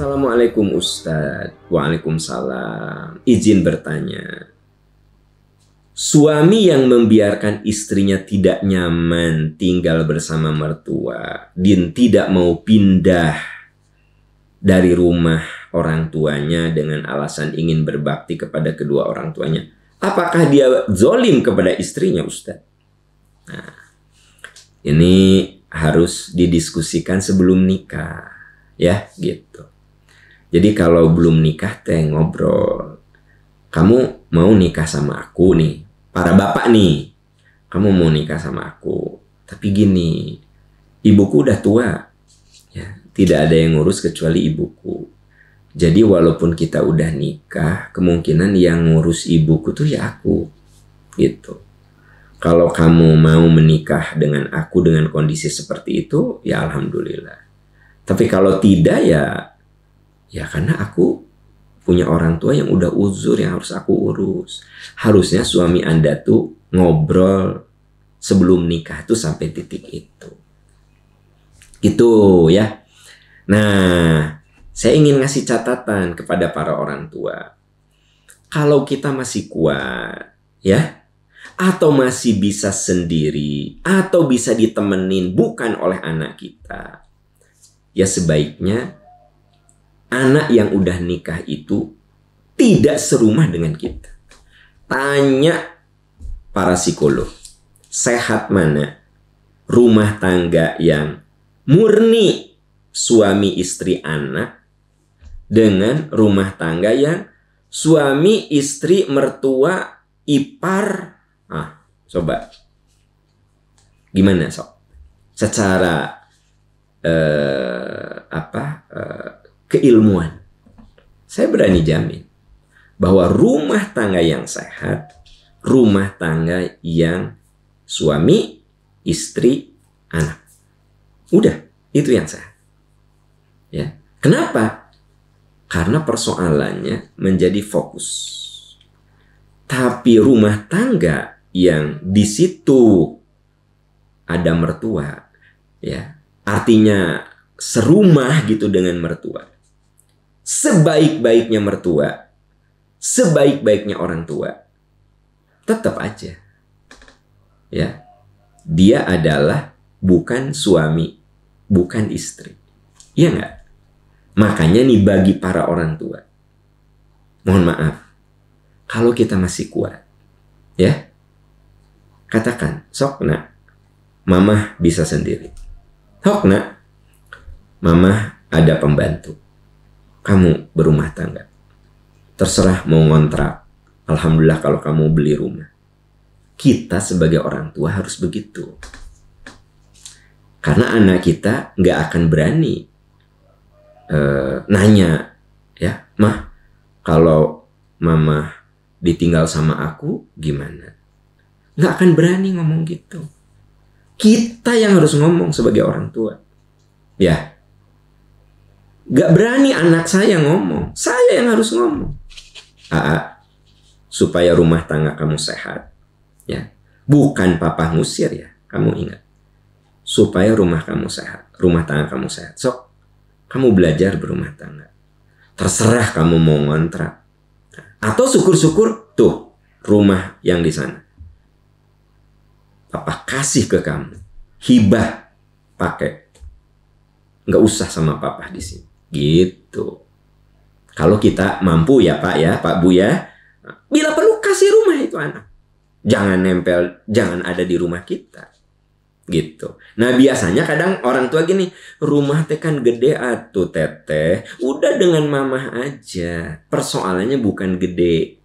Assalamualaikum Ustadz. Waalaikumsalam. Izin bertanya. Suami yang membiarkan istrinya tidak nyaman tinggal bersama mertua dan tidak mau pindah dari rumah orang tuanya dengan alasan ingin berbakti kepada kedua orang tuanya. Apakah dia zolim kepada istrinya, Ustadz? Nah, ini harus didiskusikan sebelum nikah, ya gitu. Jadi kalau belum nikah teh ngobrol. Kamu mau nikah sama aku nih, para bapak nih. Kamu mau nikah sama aku, tapi gini, ibuku udah tua, ya, tidak ada yang ngurus kecuali ibuku. Jadi walaupun kita udah nikah, kemungkinan yang ngurus ibuku tuh ya aku, gitu. Kalau kamu mau menikah dengan aku dengan kondisi seperti itu, ya alhamdulillah. Tapi kalau tidak ya karena aku punya orang tua yang udah uzur yang harus aku urus. Harusnya suami Anda tuh ngobrol sebelum nikah tuh sampai titik itu. Gitu ya. Nah, saya ingin ngasih catatan kepada para orang tua. Kalau kita masih kuat, ya, atau masih bisa sendiri, atau bisa ditemenin bukan oleh anak kita, ya sebaiknya anak yang udah nikah itu tidak serumah dengan kita. Tanya para psikolog, sehat mana rumah tangga yang murni suami istri anak dengan rumah tangga yang suami istri mertua ipar. Coba gimana sok? Secara keilmuan, saya berani jamin bahwa rumah tangga yang sehat, rumah tangga yang suami, istri, anak, udah itu yang sehat. Ya, kenapa? Karena persoalannya menjadi fokus. Tapi rumah tangga yang di situ ada mertua, ya, artinya serumah gitu dengan mertua. Sebaik-baiknya mertua, sebaik-baiknya orang tua, tetap aja, ya, dia adalah bukan suami, bukan istri. Iya nggak? Makanya nih bagi para orang tua, mohon maaf, kalau kita masih kuat, ya, katakan, sok nak, mama bisa sendiri. Sok nak, mama ada pembantu. Kamu berumah tangga. Terserah mau ngontrak. Alhamdulillah kalau kamu beli rumah. Kita sebagai orang tua harus begitu. Karena anak kita nggak akan berani nanya, ya, mah, kalau mama ditinggal sama aku gimana? Nggak akan berani ngomong gitu. Kita yang harus ngomong sebagai orang tua. Ya. Gak berani anak saya ngomong. Saya yang harus ngomong. Supaya rumah tangga kamu sehat. Ya. Bukan papa ngusir ya. Kamu ingat. Supaya rumah kamu sehat. Rumah tangga kamu sehat. Sok, kamu belajar berumah tangga. Terserah kamu mau ngontrak. Atau syukur-syukur tuh rumah yang di sana. Papa kasih ke kamu. Hibah. Pakai. Nggak usah sama papa di sini. Gitu. Kalau kita mampu ya Pak ya, Pak Bu ya. Bila perlu kasih rumah itu anak. Jangan nempel, jangan ada di rumah kita. Gitu. Nah biasanya kadang orang tua gini, rumah teh kan gede atuh teteh. Udah dengan mamah aja. Persoalannya bukan gede.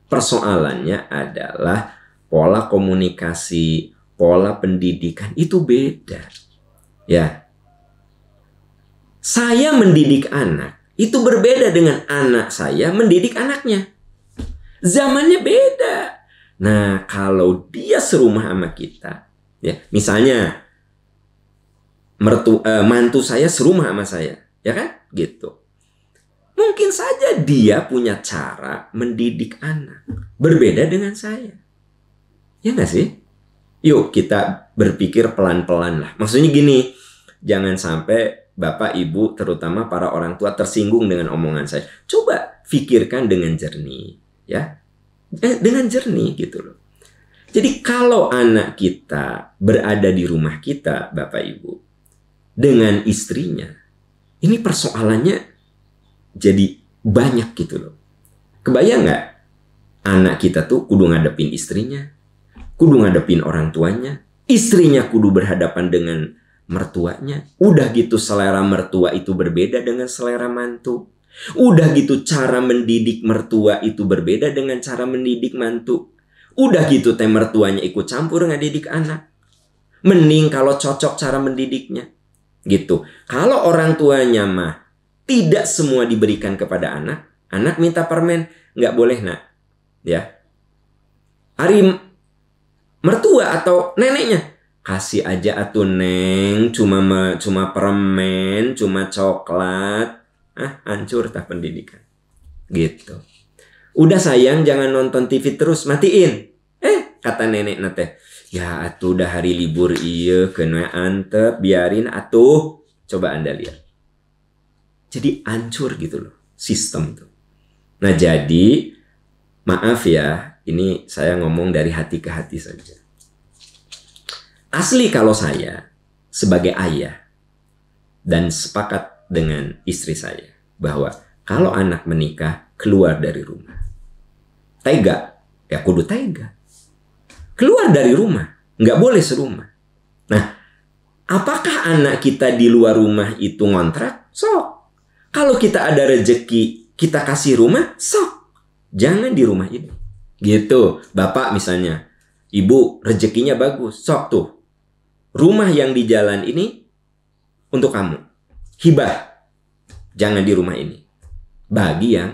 Persoalannya adalah pola komunikasi, pola pendidikan itu beda. Ya. Saya mendidik anak itu berbeda dengan anak saya mendidik anaknya. Zamannya beda. Nah, kalau dia serumah sama kita, ya, misalnya mantu saya serumah sama saya, ya kan? Gitu. Mungkin saja dia punya cara mendidik anak berbeda dengan saya. Ya nggak sih? Yuk kita berpikir pelan-pelan lah. Maksudnya gini, jangan sampai Bapak, Ibu, terutama para orang tua tersinggung dengan omongan saya. Coba pikirkan dengan jernih, ya. Dengan jernih gitu loh. Jadi kalau anak kita berada di rumah kita, Bapak, Ibu, dengan istrinya, ini persoalannya jadi banyak gitu loh. Kebayang nggak? Anak kita tuh kudu ngadepin istrinya, kudu ngadepin orang tuanya, istrinya kudu berhadapan dengan mertuanya. Udah gitu selera mertua itu berbeda dengan selera mantu. Udah gitu cara mendidik mertua itu berbeda dengan cara mendidik mantu. Udah gitu teh mertuanya ikut campur ngedidik anak. Mending kalau cocok cara mendidiknya. Gitu. Kalau orang tuanya mah tidak semua diberikan kepada anak. Anak minta permen, nggak boleh nak. Ya. Hari mertua atau neneknya, kasih aja atuh neng, cuma permen, cuma coklat. Hancur tah pendidikan. Gitu. Udah sayang, jangan nonton TV terus, matiin. Kata nenek nate, ya atuh udah hari libur iya, kena antep, biarin atuh. Coba Anda lihat. Jadi hancur gitu loh sistem tuh. Nah jadi maaf ya, ini saya ngomong dari hati ke hati saja. Asli kalau saya sebagai ayah dan sepakat dengan istri saya bahwa kalau anak menikah keluar dari rumah, tega, ya kudu tega. Keluar dari rumah, nggak boleh serumah. Nah, apakah anak kita di luar rumah itu ngontrak? Sok. Kalau kita ada rejeki, kita kasih rumah, sok. Jangan di rumah ini. Gitu, Bapak misalnya, Ibu rezekinya bagus, sok tuh. Rumah yang di jalan ini untuk kamu. Hibah. Jangan di rumah ini. Bagi yang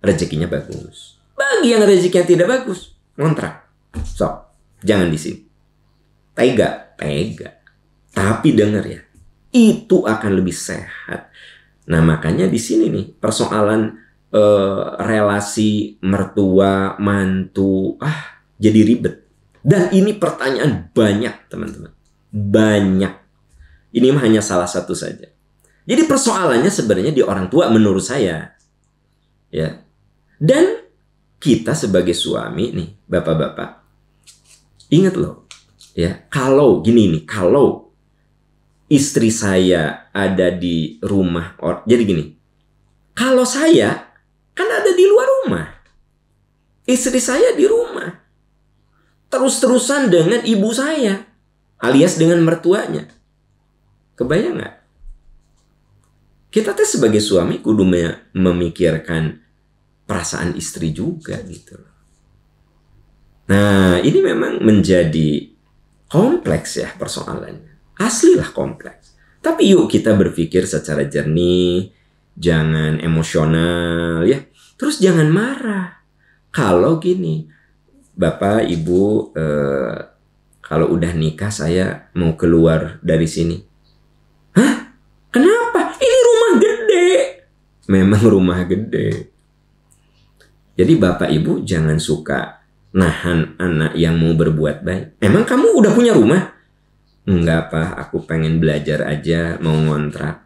rezekinya bagus. Bagi yang rezekinya tidak bagus, ngontrak. Sok, jangan di sini. Tega. Tapi dengar ya, itu akan lebih sehat. Nah, makanya di sini nih persoalan relasi mertua mantu jadi ribet. Dan ini pertanyaan banyak, teman-teman. Banyak. Ini hanya salah satu saja. Jadi persoalannya sebenarnya di orang tua menurut saya. Ya. Dan kita sebagai suami nih, bapak-bapak, ingat loh, ya, kalau gini nih, kalau istri saya ada di rumah, jadi gini, kalau saya kan ada di luar rumah, istri saya di rumah, terus-terusan dengan ibu saya, alias dengan mertuanya, kebayang nggak? Kita tuh sebagai suami kudu memikirkan perasaan istri juga gitu. Nah, ini memang menjadi kompleks ya persoalannya. Aslilah kompleks. Tapi yuk kita berpikir secara jernih, jangan emosional ya. Terus jangan marah. Kalau gini, Bapak, Ibu, kalau udah nikah saya mau keluar dari sini. Hah? Kenapa? Ini rumah gede. Memang rumah gede. Jadi Bapak, Ibu jangan suka nahan anak yang mau berbuat baik. Emang kamu udah punya rumah? Enggak, Pak. Aku pengen belajar aja, mau ngontrak.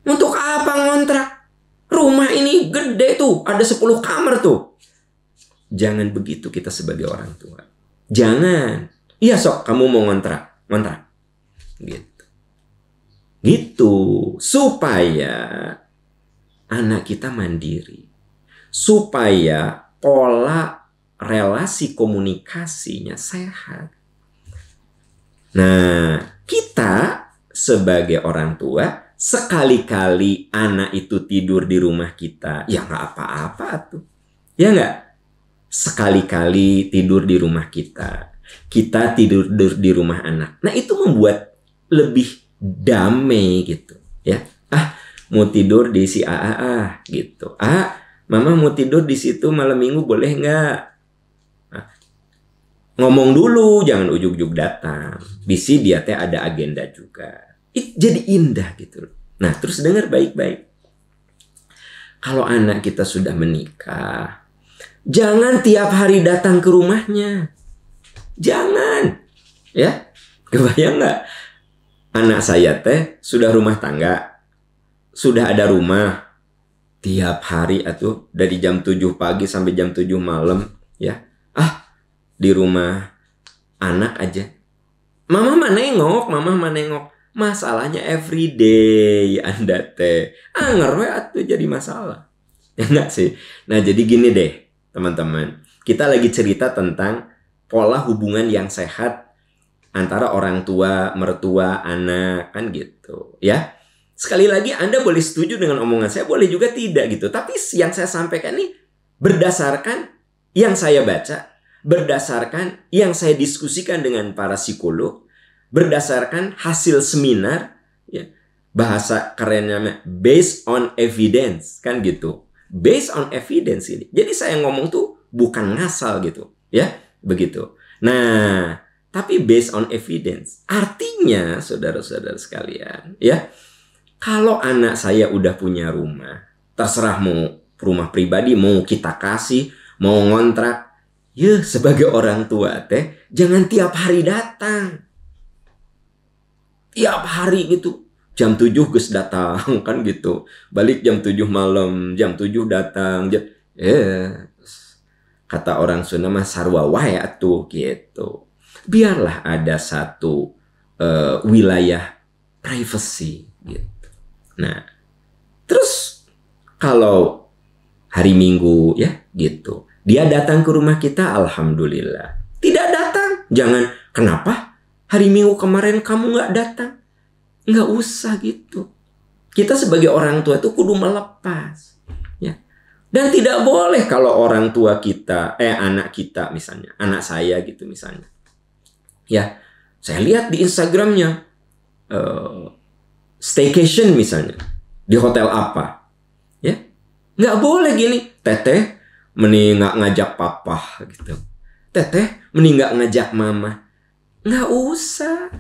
Untuk apa ngontrak? Rumah ini gede tuh, ada 10 kamar tuh. Jangan begitu kita sebagai orang tua. Jangan. Iya sok, kamu mau ngontrak. Ngontrak. Gitu. Gitu. Supaya anak kita mandiri. Supaya pola relasi komunikasinya sehat. Nah, kita sebagai orang tua, sekali-kali anak itu tidur di rumah kita, ya nggak apa-apa tuh. Ya nggak? Sekali-kali tidur di rumah kita tidur di rumah anak. Nah, itu membuat lebih damai gitu. Ya, mau tidur di si AA gitu. Mama mau tidur di situ malam minggu boleh nggak? Ngomong dulu, jangan ujug-ujug datang. Bisi dia teh ada agenda juga. Jadi indah gitu. Nah, terus dengar baik-baik. Kalau anak kita sudah menikah, jangan tiap hari datang ke rumahnya. Jangan. Ya, kebayang nggak? Anak saya teh sudah rumah tangga. sudah ada rumah tiap hari atuh dari jam 7 pagi sampai jam 7 malam ya. Di rumah anak aja. Mama mah nengok. Masalahnya everyday Anda teh. Ngerwe atuh jadi masalah. Ya enggak sih? Nah, jadi gini deh, teman-teman. Kita lagi cerita tentang pola hubungan yang sehat antara orang tua, mertua, anak, kan gitu, ya. Sekali lagi Anda boleh setuju dengan omongan saya, boleh juga tidak gitu. Tapi yang saya sampaikan ini berdasarkan yang saya baca, berdasarkan yang saya diskusikan dengan para psikolog, berdasarkan hasil seminar, ya. Bahasa kerennya based on evidence, kan gitu. Based on evidence ini. Jadi saya ngomong tuh bukan ngasal gitu, ya, begitu. Nah, tapi based on evidence. Artinya, saudara-saudara sekalian, ya, kalau anak saya udah punya rumah, terserah mau rumah pribadi, mau kita kasih, mau ngontrak, ya sebagai orang tua teh, jangan tiap hari datang. Tiap hari gitu. Jam 7 geus datang, kan gitu. Balik jam 7 malam, jam 7 datang. Kata orang Sunda mah sarua wae atuh gitu. Biarlah ada satu wilayah privacy gitu. Nah, terus kalau hari Minggu ya gitu, dia datang ke rumah kita, alhamdulillah. Tidak datang, jangan kenapa hari Minggu kemarin kamu nggak datang? Nggak usah gitu. Kita sebagai orang tua itu kudu melepas, ya. Dan tidak boleh kalau orang tua kita, anak kita misalnya, anak saya gitu misalnya, ya, saya lihat di Instagramnya staycation misalnya di hotel apa, ya, nggak boleh gini, teteh mending nggak ngajak papa gitu, teteh mending nggak ngajak mama, nggak usah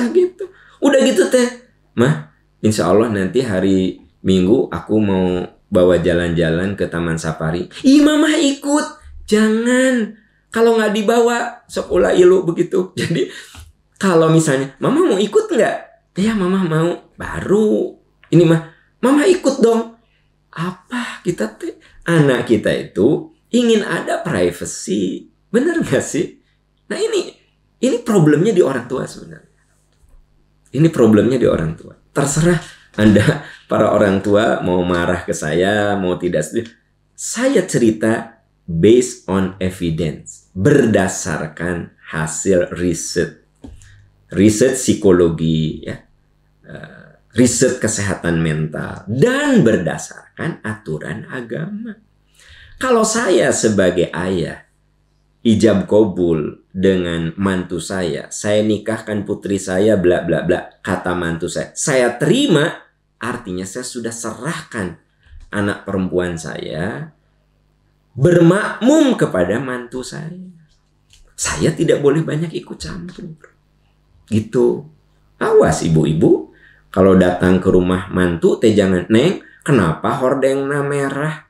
gitu. Udah gitu teh, mah, insya Allah nanti hari Minggu aku mau bawa jalan-jalan ke Taman Safari. Ih, mama ikut. Jangan. Kalau nggak dibawa, sok ulah ilu begitu. Jadi, kalau misalnya, mama mau ikut nggak? Ya, mama mau. Baru. Ini mah, mama ikut dong. Apa kita teh? Anak kita itu ingin ada privacy. Bener nggak sih? Nah, ini problemnya di orang tua sebenarnya. Ini problemnya di orang tua. Terserah Anda, para orang tua, mau marah ke saya, mau tidak setuju. Saya cerita based on evidence. Berdasarkan hasil riset. Riset psikologi, ya. Riset kesehatan mental. Dan berdasarkan aturan agama. Kalau saya sebagai ayah, ijab kabul dengan mantu saya nikahkan putri saya, bla bla bla, kata mantu saya terima, artinya saya sudah serahkan anak perempuan saya bermakmum kepada mantu saya. Saya tidak boleh banyak ikut campur, gitu. Awas ibu-ibu, kalau datang ke rumah mantu teh jangan, neng, kenapa hordengna merah?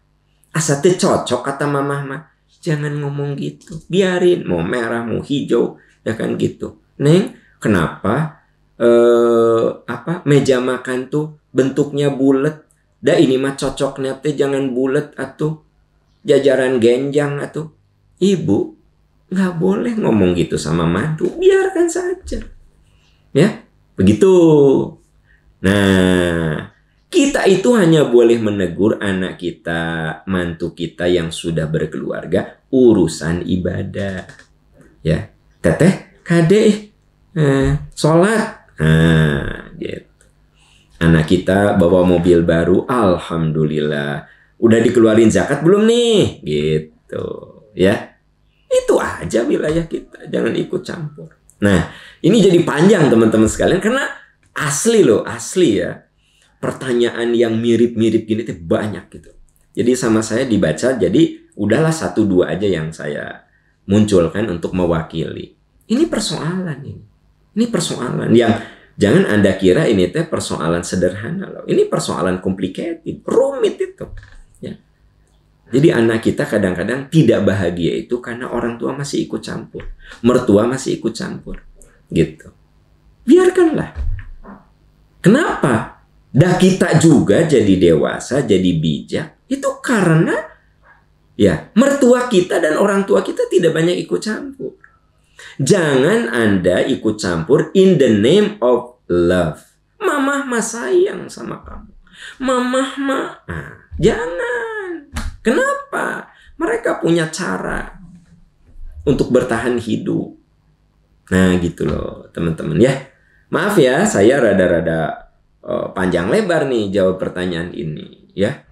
Asa teh cocok kata mamah mah. Jangan ngomong gitu. Biarin mau merah mau hijau, ya kan gitu. Neng, kenapa meja makan tuh bentuknya bulat? Dah ini mah cocoknya teh jangan bulat atuh. Jajaran genjang atuh. Ibu nggak boleh ngomong gitu sama mantu. Biarkan saja. Ya, begitu. Nah, kita itu hanya boleh menegur anak kita, mantu kita yang sudah berkeluarga, urusan ibadah. Ya, teteh, kade, sholat. Nah, gitu. Anak kita bawa mobil baru, alhamdulillah. Udah dikeluarin zakat belum nih? Gitu, ya. Itu aja wilayah kita, jangan ikut campur. Nah, ini jadi panjang teman-teman sekalian, karena asli loh, asli ya. Pertanyaan yang mirip-mirip gini tuh banyak gitu. Jadi sama saya dibaca, jadi udahlah 1-2 aja yang saya munculkan untuk mewakili. Ini persoalan ini. Ini persoalan yang jangan Anda kira ini teh persoalan sederhana loh. Ini persoalan complicated, rumit itu. Ya. Jadi anak kita kadang-kadang tidak bahagia itu karena orang tua masih ikut campur. Mertua masih ikut campur. Gitu. Biarkanlah. Kenapa? Dan kita juga jadi dewasa, jadi bijak, itu karena ya mertua kita dan orang tua kita tidak banyak ikut campur. Jangan Anda ikut campur in the name of love. Mamah mah sayang sama kamu. Mamah mah, jangan. Kenapa? Mereka punya cara untuk bertahan hidup. Nah gitu loh teman-teman ya. Maaf ya, saya rada-rada panjang lebar nih jawab pertanyaan ini ya.